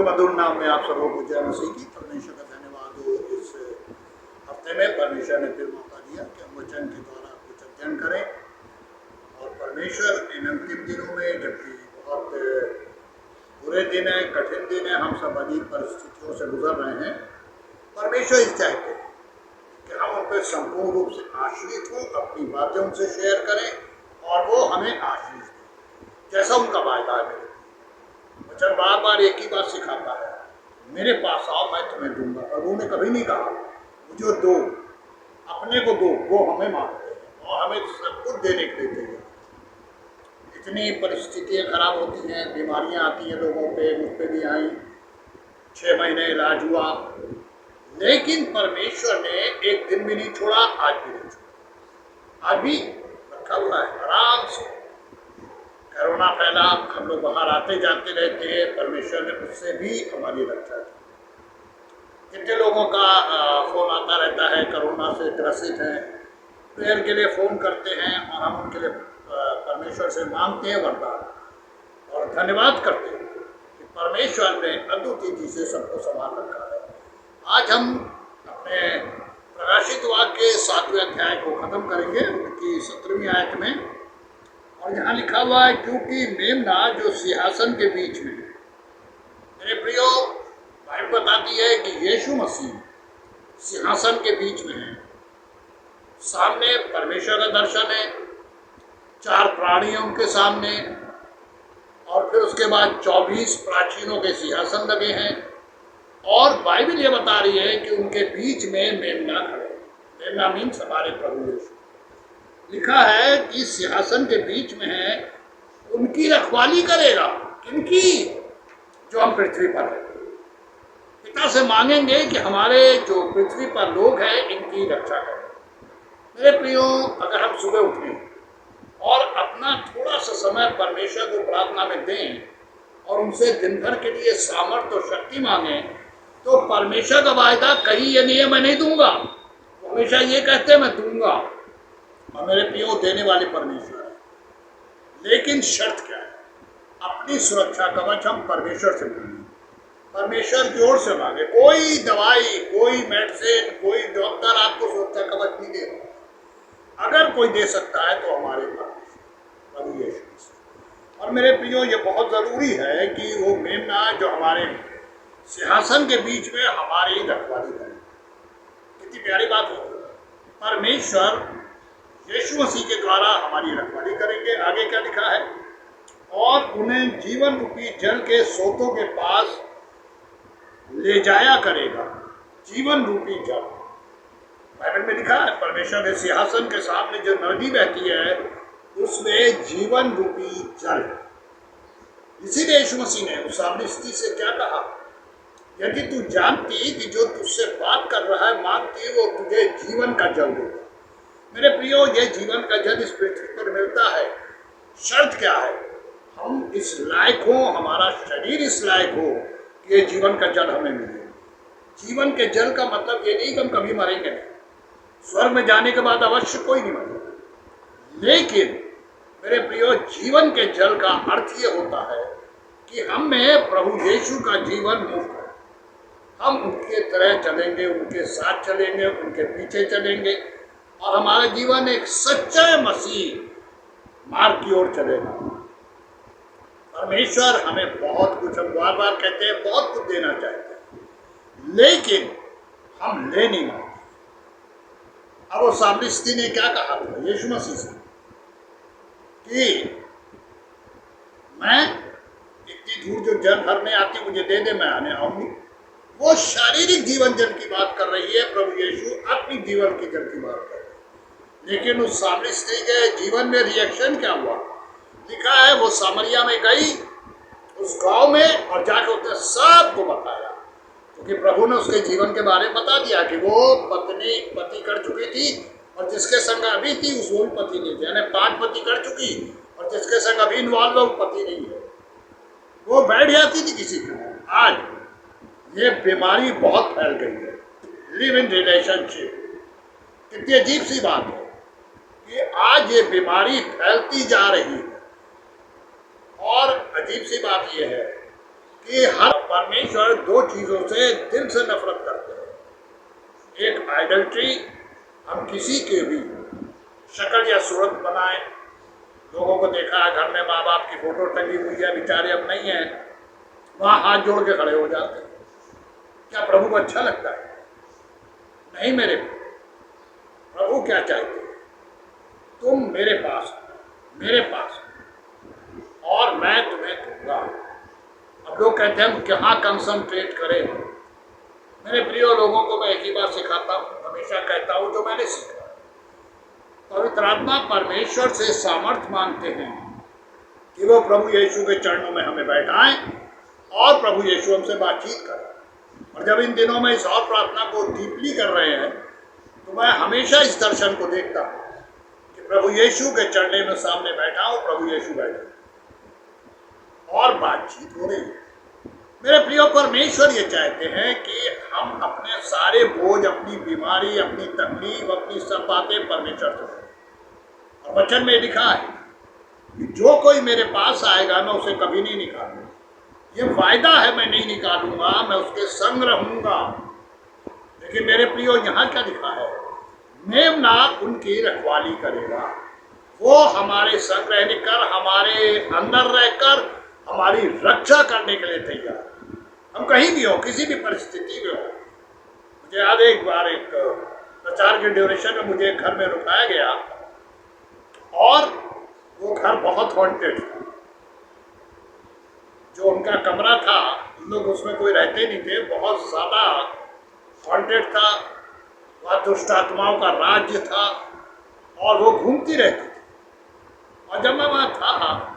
प्रभु मधुर नाम में आप सबों को जय मसीह की। परमेश्वर का धन्यवाद हो। इस हफ्ते में परमेश्वर ने फिर मौका दिया कि हम वचन के द्वारा कुछ अध्ययन करें, और परमेश्वर इन अंतिम दिनों में, जबकि बहुत बुरे दिन है, कठिन दिन है, हम सब अजीब परिस्थितियों से गुजर रहे हैं, परमेश्वर इस चाहते हैं कि हम उन पर संपूर्ण रूप से आश्रित हों, अपनी बातें उनसे शेयर करें और वो हमें आशीष दें, जैसा उनका वायदा है। वचन बार बार एक ही बात सिखाता है, मेरे पास आओ मैं तुम्हें दूंगा। प्रभु ने कभी नहीं कहा मुझे दो, अपने को दो। वो हमें मांगते हैं और हमें सब कुछ देने के लिए तैयार। इतनी परिस्थितियाँ खराब होती हैं, बीमारियाँ आती हैं लोगों पे, मुझ पे भी आई, 6 महीने इलाज हुआ, लेकिन परमेश्वर ने एक दिन भी नहीं छोड़ा, आज भी नहीं छोड़ा। आज भी रखा हुआ है आराम से। कोरोना फैला, हम लोग बाहर आते जाते रहते हैं, परमेश्वर ने उससे भी हमारी रक्षा की। कितने लोगों का फ़ोन आता रहता है, कोरोना से ग्रसित हैं, प्रेयर के लिए फ़ोन करते हैं और हम उनके लिए परमेश्वर से मांगते हैं वरदान और धन्यवाद करते हैं कि परमेश्वर ने अद्भुत रीति से सबको संभाल रखा है। आज हम अपने प्रकाशित वाक्य के 7वें अध्याय को ख़त्म करेंगे, उनकी 17वीं आयत में। और यहाँ लिखा हुआ है, क्योंकि मेमना जो सिंहासन के बीच में है। मेरे प्रियो, बाइबल बताती है कि यीशु मसीह सिंहासन के बीच में है। सामने परमेश्वर का दर्शन है, 4 प्राणी उनके सामने, और फिर उसके बाद 24 प्राचीनों के सिंहासन लगे हैं। और बाइबल ये बता रही है कि उनके बीच में मेमना खड़े। मेमना मीन्स हमारे प्रभु यीशु। लिखा है कि सिंहासन के बीच में है, उनकी रखवाली करेगा। किनकी? जो हम पृथ्वी पर हैं। पिता से मांगेंगे कि हमारे जो पृथ्वी पर लोग हैं, इनकी रक्षा करें। मेरे प्रियो, अगर हम सुबह उठें और अपना थोड़ा सा समय परमेश्वर को प्रार्थना में दें और उनसे दिन भर के लिए सामर्थ्य और शक्ति मांगें, तो परमेश्वर का वायदा कहीं ये नहीं है मैं नहीं दूंगा। हमेशा ये कहते हैं मैं दूंगा, और मेरे प्रियो देने वाले परमेश्वर है। लेकिन शर्त क्या है? अपनी सुरक्षा कवच हम परमेश्वर से मांगे, परमेश्वर की ओर से मांगे। कोई दवाई, कोई मेडिसिन, कोई डॉक्टर आपको सुरक्षा कवच नहीं देगा। अगर कोई दे सकता है तो हमारे परमेश्वर प्रभु यीशु। और मेरे प्रियो, ये बहुत ज़रूरी है कि वो मेमना जो हमारे सिंहासन के बीच में हमारी रखवाली करे। कितनी प्यारी बात हो। परमेश्वर यीशु मसीह के द्वारा हमारी रखवाली करेंगे। आगे क्या लिखा है? और उन्हें जीवन रूपी जल के सोतों के पास ले जाया करेगा। जीवन रूपी जल, बाइबल में लिखा है परमेश्वर के सिंहासन के सामने जो नदी बहती है, उसमें जीवन रूपी जल। इसीलिए यीशु मसीह ने उस सामने स्त्री से क्या कहा? यदि तू जानती कि जो तुझसे बात कर रहा है मांगती, वो तुझे जीवन का जल देगा। मेरे प्रियो, ये जीवन का जल इस पृथ्वी पर मिलता है। शर्त क्या है? हम इस लायक हो, हमारा शरीर इस लायक हो कि ये जीवन का जल हमें मिले। जीवन के जल का मतलब ये नहीं कि हम कभी मरेंगे नहीं, स्वर्ग में जाने के बाद अवश्य कोई नहीं मरेगा। लेकिन मेरे प्रियो, जीवन के जल का अर्थ ये होता है कि हम में प्रभु यीशु का जीवन मुक्त है। हम उनके तरह चलेंगे, उनके साथ चलेंगे, उनके पीछे चलेंगे, और हमारा जीवन एक सच्चा मसीह मार्ग की ओर चलेगा। परमेश्वर हमें बहुत कुछ, हम बार बार कहते हैं, बहुत कुछ देना चाहते हैं, लेकिन हम ले नहीं मांगते। अब वो सामरी स्त्री ने क्या कहा था यीशु मसीह से कि मैं इतनी दूर जो जल भरने आती मुझे दे दे, मैं आने आऊंगी। वो शारीरिक जीवन जल की बात कर रही है, प्रभु यीशु अपनी जीवन की जल की बात कर रहे हैं। लेकिन उस सामरी स्त्री के जीवन में रिएक्शन क्या हुआ? लिखा है वो सामरिया में गई, उस गांव में, और जाकर उसने सबको बताया, क्योंकि प्रभु ने उसके जीवन के बारे में बता दिया कि वो पति कर चुकी थी, और जिसके संग अभी थी उस वो भी पति नहीं थे, यानी 5 पति कर चुकी, और जिसके संग अभी इन्वॉल्व है वो पति नहीं है। वो बैठ जाती थी किसी का। आज ये बीमारी बहुत फैल गई है, लिव इन रिलेशनशिप। कितनी अजीब सी बात है कि आज ये बीमारी फैलती जा रही है। और अजीब सी बात यह है कि हर परमेश्वर दो चीजों से दिल से नफरत करते हैं। एक आइडल्ट्री, हम किसी के भी शक्ल या सूरत बनाए। लोगों को देखा है घर में माँ बाप की फोटो टंगी हुई है, बेचारे अब नहीं है, वहां हाथ जोड़ के खड़े हो जाते हैं। क्या प्रभु को अच्छा लगता है? नहीं मेरे प्रभु क्या चाहते हैं? तुम मेरे पास और मैं तुम्हें दूंगा। अब लोग कहते हैं हम कहाँ कंसंट्रेट करें। मेरे प्रिय लोगों को मैं एक ही बात सिखाता हूँ, हमेशा कहता हूँ जो मैंने सीखा। पवित्र आत्मा परमेश्वर से सामर्थ्य मांगते हैं कि वो प्रभु यीशु के चरणों में हमें बैठाएं और प्रभु यीशु हमसे बातचीत करें। और जब इन दिनों में इस और प्रार्थना को डीपली कर रहे हैं तो मैं हमेशा इस दर्शन को देखता हूँ कि प्रभु यीशु के चरणों में सामने बैठा हूँ, प्रभु यीशु बैठे और बातचीत हो रही है। मेरे प्रियो, परमेश्वर ये चाहते हैं कि हम अपने सारे बोझ, अपनी बीमारी, अपनी तकलीफ, अपनी सब बातें परमेश्वर से करें। और वचन में लिखा है कि जो कोई मेरे पास आएगा मैं उसे कभी नहीं निकालूंगा। ये वायदा है, मैं नहीं निकालूंगा, मैं उसके संग रहूंगा। लेकिन मेरे प्रियो, यहाँ क्या लिखा है? मेमना उनकी रखवाली करेगा। वो हमारे संग रहकर, हमारे अंदर रहकर हमारी रक्षा करने के लिए तैयार। हम कहीं भी हो, किसी भी परिस्थिति में हो। मुझे याद है एक बार एक प्रचार के ड्यूरेशन में मुझे एक घर में रुकाया गया और वो घर बहुत हॉन्टेड था। जो उनका कमरा था, लोग उसमें कोई रहते नहीं थे, बहुत ज़्यादा हॉन्टेड था। वह दुष्ट आत्माओं का राज्य था और वो घूमती रहती थी। और जब मैं वहाँ था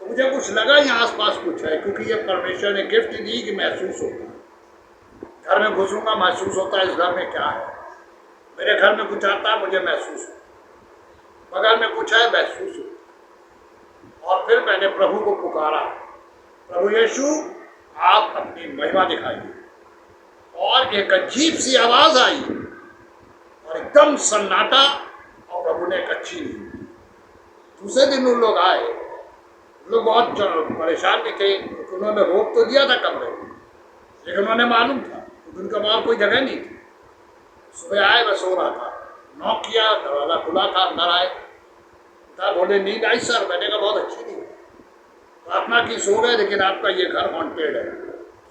तो मुझे कुछ लगा यहाँ आसपास कुछ है, क्योंकि ये परमेश्वर ने गिफ्ट दी कि महसूस होता है। घर में घुसूंगा, महसूस होता है इस घर में क्या है। मेरे घर में कुछ आता है, मुझे महसूस होता है। बगल में कुछ है, महसूस होता। और फिर मैंने प्रभु को पुकारा, प्रभु यीशु आप अपनी महिमा दिखाइए। और एक अजीब सी आवाज आई और एकदम सन्नाटा, और प्रभु ने एक अच्छी ली। दूसरे दिन उन लोग आए, लोग बहुत परेशान भी थे, क्योंकि उन्होंने रोक तो दिया था कमरे में, लेकिन उन्होंने मालूम था क्योंकि उनका बाहर कोई जगह नहीं थी। सुबह आए, मैं सो रहा था, नॉक किया, दरवाजा खुला था, अंदर आए, बोले नींद आई सर। मैंने कहा बहुत अच्छी नींद, प्रार्थना की, सो गए, लेकिन आपका ये घर हॉन्टेड है,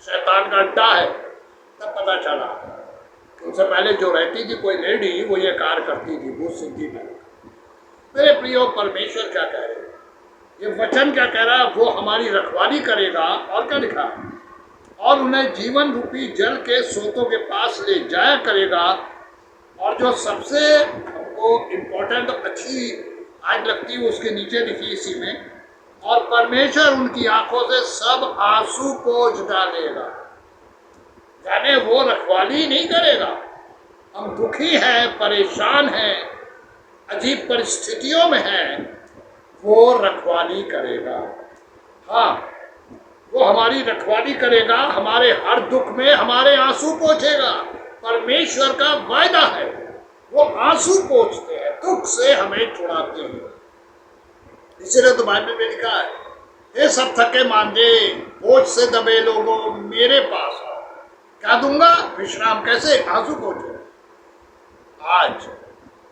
शैतान का अड्डा है। तब पता चला उनसे पहले जो रहती थी कोई लेडी, वो ये कार्य करती थी, भूत सिद्धि में। मेरे प्रियो, परमेश्वर क्या कह रहे हैं, ये वचन क्या कह रहा है? वो हमारी रखवाली करेगा। और क्या लिखा? और उन्हें जीवन रूपी जल के स्रोतों के पास ले जाया करेगा। और जो सबसे हमको इम्पोर्टेंट अच्छी आज लगती है उसके नीचे लिखी इसी में, और परमेश्वर उनकी आंखों से सब आंसू पोंछ डालेगा। यानी वो रखवाली नहीं करेगा। हम दुखी हैं, परेशान हैं, अजीब परिस्थितियों में हैं, वो रखवाली करेगा। हाँ, वो हमारी रखवाली करेगा, हमारे हर दुख में हमारे आंसू पोंछेगा। परमेश्वर का वायदा है, वो आंसू पोंछते हैं, दुख से हमें छुड़ाते हैं। इसलिए तो बाइबल में लिखा है, ये सब थके मांदे बोझ से दबे लोगों मेरे पास आओ, क्या दूंगा? विश्राम। कैसे? आंसू पोंछे। आज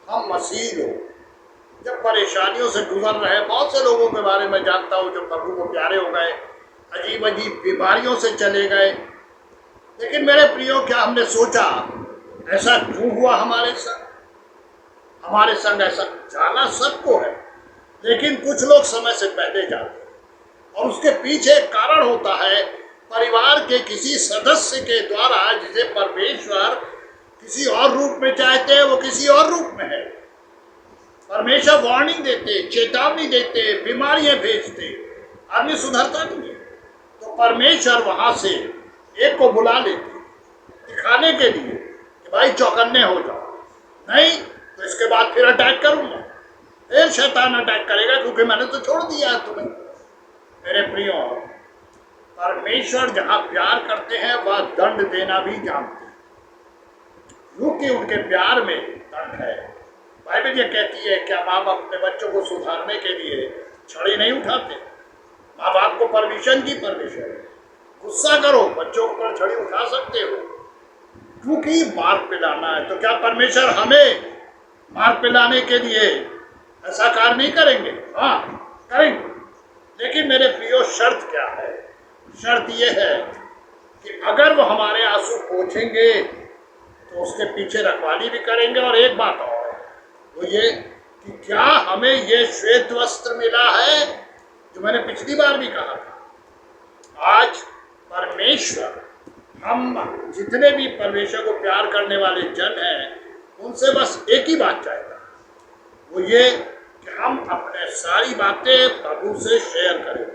हम मसीह लोग जब परेशानियों से गुजर रहे, बहुत से लोगों के बारे में जानता हूँ जो प्रभु को प्यारे हो गए, अजीब अजीब बीमारियों से चले गए। लेकिन मेरे प्रियो, क्या हमने सोचा ऐसा क्यों हुआ हमारे संग? हमारे संग ऐसा जाना सबको है, लेकिन कुछ लोग समय से पहले जाते हैं और उसके पीछे कारण होता है परिवार के किसी सदस्य के द्वारा, जिसे परमेश्वर किसी और रूप में चाहते हैं, वो किसी और रूप में है। परमेश्वर वार्निंग देते, चेतावनी देते, बीमारियां भेजते, आदमी सुधरता नहीं है। तो परमेश्वर वहां से एक को बुला लेते दिखाने के लिए कि भाई चौकन्ने हो जाओ, नहीं तो इसके बाद फिर अटैक करूंगा, फिर शैतान अटैक करेगा, क्योंकि मैंने तो छोड़ दिया है तुम्हें। मेरे प्रियो, परमेश्वर जहां प्यार करते हैं वह दंड देना भी जानते हैं, क्योंकि उनके प्यार में दंड है। बाइबल ये कहती है, क्या माँ बाप अपने बच्चों को सुधारने के लिए छड़ी नहीं उठाते? माँ बाप को परमिशन की परमिशन है, गुस्सा करो, बच्चों पर छड़ी उठा सकते हो, क्योंकि मार पिलाना है। तो क्या परमेश्वर हमें मार पिलाने के लिए ऐसा कार्य नहीं करेंगे? हाँ, करेंगे। लेकिन मेरे प्रियो, शर्त क्या है? शर्त यह है कि अगर वो हमारे आंसू पोंछेंगे तो उसके पीछे रखवाली भी करेंगे। और एक बात और, वो ये कि क्या हमें ये श्वेत वस्त्र मिला है, जो मैंने पिछली बार भी कहा था। आज परमेश्वर, हम जितने भी परमेश्वर को प्यार करने वाले जन हैं, उनसे बस एक ही बात चाहेगा, वो ये कि हम अपने सारी बातें प्रभु से शेयर करें।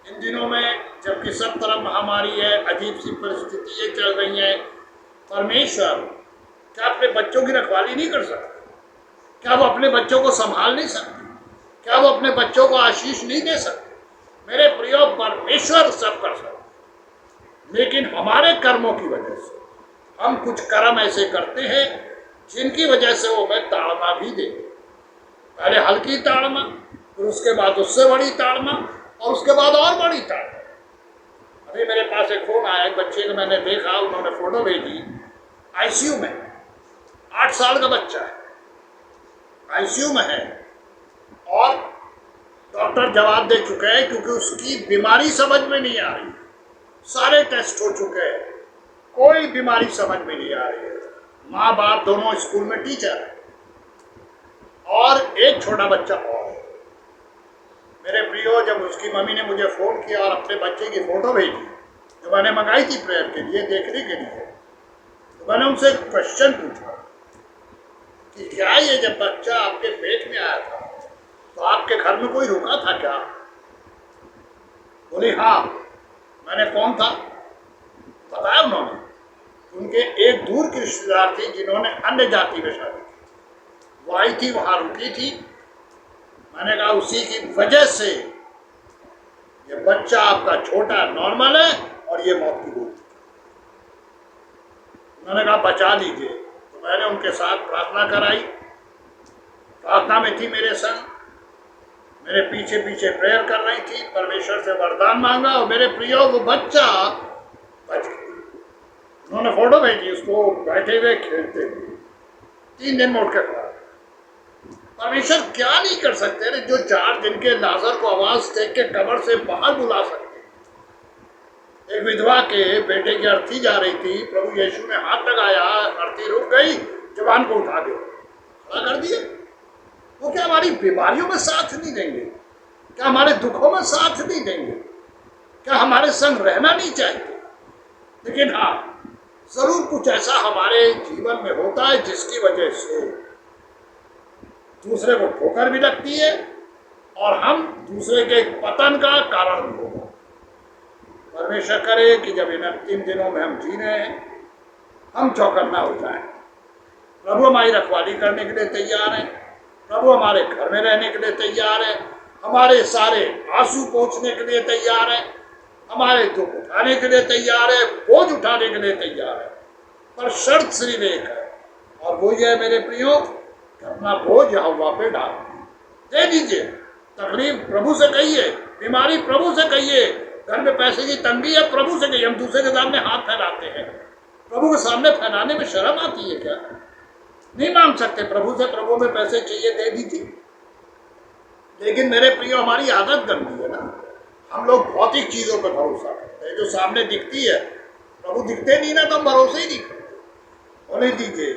इन दिनों में जबकि सब तरफ महामारी है, अजीब सी परिस्थितियाँ चल रही हैं, परमेश्वर क्या अपने बच्चों की रखवाली नहीं कर सकते? क्या वो अपने बच्चों को संभाल नहीं सकते? क्या वो अपने बच्चों को आशीष नहीं दे सकते? मेरे प्रियो, परमेश्वर सब कर सकते, लेकिन हमारे कर्मों की वजह से हम कुछ कर्म ऐसे करते हैं जिनकी वजह से वो हमें ताड़ना भी दे। पहले हल्की ताड़ना, फिर उसके बाद उससे बड़ी ताड़ना, और उसके बाद और बड़ी ताड़ना। अभी मेरे पास एक फोन आया, एक बच्चे को मैंने देखा, उन्होंने फोटो भेजी, आईसीयू में 8 साल का बच्चा है, आईसीयू में है, और डॉक्टर जवाब दे चुके हैं क्योंकि उसकी बीमारी समझ में नहीं आ रही। सारे टेस्ट हो चुके हैं, कोई बीमारी समझ में नहीं आ रही है। माँ बाप दोनों स्कूल में टीचर है, और एक छोटा बच्चा और है। मेरे प्रियो, जब उसकी मम्मी ने मुझे फ़ोन किया और अपने बच्चे की फ़ोटो भेजी, जो मैंने मंगाई थी प्रेयर के लिए, देखने के लिए, तो मैंने उनसे एक क्वेश्चन पूछा कि क्या ये जब बच्चा आपके पेट में आया था तो आपके घर में कोई रुका था क्या? बोली हाँ। मैंने कौन था बताया उन्होंने। उनके एक दूर की रिश्तेदार थी जिन्होंने अन्य जाति में शादी की, वो आई थी, वहाँ रुकी थी। मैंने कहा उसी की वजह से ये बच्चा आपका छोटा नॉर्मल है और ये मौत की गोद। उन्होंने कहा बचा लीजिए। तो मैंने उनके साथ प्रार्थना कराई, प्रार्थना में थी मेरे संग, मेरे पीछे पीछे प्रेयर कर रही थी, परमेश्वर से वरदान मांगा, और मेरे प्रियो, वो बच्चा बच गया। उन्होंने फोटो भेजी, उसको बैठे हुए खेलते हुए, 3 दिन में उठ के खड़ा। परमेश्वर क्या नहीं कर सकते रे, जो 4 दिन के लाजर को आवाज दे के कब्र से बाहर बुला सकते। एक विधवा के बेटे की अर्थी जा रही थी, प्रभु यीशु ने हाथ लगाया, अर्थी रुक गई, जवान को उठा के खड़ा कर दिया। वो क्या हमारी बीमारियों में साथ नहीं देंगे? क्या हमारे दुखों में साथ नहीं देंगे? क्या हमारे संग रहना नहीं चाहते? लेकिन हाँ, जरूर कुछ ऐसा हमारे जीवन में होता है जिसकी वजह से दूसरे को ठोकर भी लगती है, और हम दूसरे के पतन का कारण भी होगा। परमेश्वर करे कि जब इन अंतिम दिनों में हम जी रहे हैं, हम चौकन्ना हो जाए। प्रभु हमारी रखवाली करने के लिए तैयार है, प्रभु हमारे घर में रहने के लिए तैयार है, हमारे सारे आंसू पोंछने के लिए तैयार है, हमारे दुख उठाने के लिए तैयार है, बोझ उठाने के लिए तैयार है। पर शर्त सिर्फ एक है, और वो ये है मेरे प्रियो, अपना बोझ यहोवा पे डाल दे दीजिए। तकलीफ प्रभु से कहिए, बीमारी प्रभु से कहिए, घर में पैसे की तंगी है प्रभु से कहिए। हम दूसरे के सामने हाथ फैलाते हैं, प्रभु के सामने फैलाने में शर्म आती है क्या? नहीं मांग सकते प्रभु से, प्रभु में पैसे चाहिए दे दीजिए। लेकिन मेरे प्रियो, हमारी आदत गंदी है ना, हम लोग भौतिक चीजों पर भरोसा करते हैं, जो सामने दिखती है। प्रभु दिखते नहीं ना, तो हम भरोसे ही नहीं करते। होने दीजिए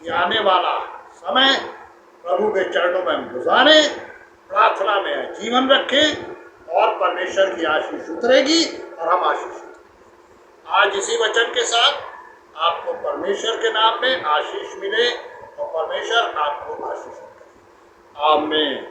कि आने वाला समय प्रभु के चरणों में हम गुजारे, प्रार्थना में जीवन रखें, और परमेश्वर की आशीष उतरेगी और हम आशीष उतरेंगे। आज इसी वचन के साथ आपको परमेश्वर के नाम में आशीष मिले, और परमेश्वर आपको आशीष करे। आमीन।